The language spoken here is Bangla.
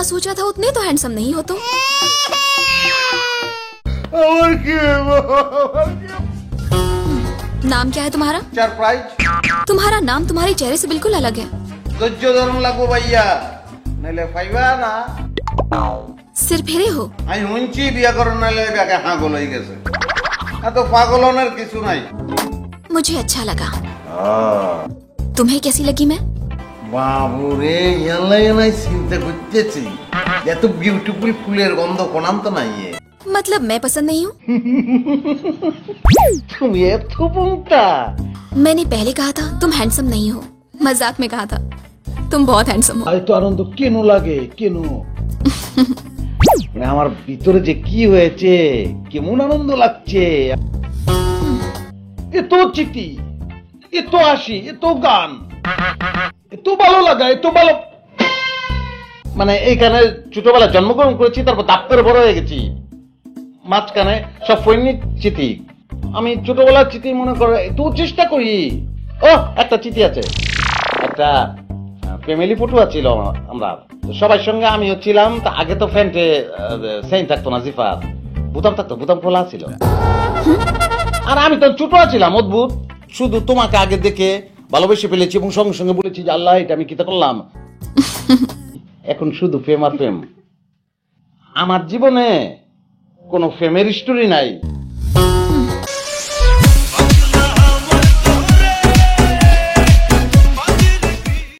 सोचा था उतने तो हैंडसम नहीं हो तुम। और क्या? नाम क्या है तुम्हारा? सरप्राइज। तुम्हारा नाम तुम्हारे चेहरे से बिल्कुल अलग है। धैर्य धरन लागो भाइया, नइले फाइबा ना। सिर फेरे हो? আমি শুনছি বিয়া করার নাইলে বিয়াকে হাগল হয়ে গেছে। এত পাগল হওয়ার কিছু নাই। मुझे अच्छा लगा। तुम्हें कैसी लगी मैं? বাবু রে, ইয়ালাই নাই চিন্তা করতেছি। এত বিউটিফুল ফুলের গন্ধ কোনাম তো নাই। मतलब मैं पसंद नहीं हूँ? তুমি এত বুংটা। मैंने पहले कहा था तुम हैंडसम नहीं हो, मजाक में कहा था। तुम बहुत हैंडसम हो। আরে তো আনন্দ কেন লাগে কেন? মানে আমার ভিতরে যে কি হয়েছে, কেমন আনন্দ লাগছে। এত চিঠি, এত হাসি, এত গান, এত ভালো লাগা, এত ভালো। মানে এইখানে ছোটবেলায় জন্মগ্রহণ করেছি, তারপর দাপ করে বড় হয়ে গেছি। মাঝখানে সব সৈনিক চিঠি। আমি ছোটবেলার চিঠি মনে করে একটু চেষ্টা করি। ও একটা চিঠি আছে, একটা ফ্যামিলি ফটো ছিল। আমরা সবার সঙ্গে আমিও ছিলাম। তা আগে তো ফ্যান্টে সেইন থাকতো না, জিফার বুতাম থাকতো, বুতাম খোলা ছিল। আর আমি তো ছোট ছিলাম, অদ্ভুত। শুধু তোমাকে আগে দেখে ভালোবেসে ফেলেছি এবং সঙ্গে সঙ্গে বলেছি যে আল্লাহ এটা আমি কিতা করলাম। এখন শুধু প্রেম আর প্রেম। আমার জীবনে কোনো প্রেমের স্টোরি নাই।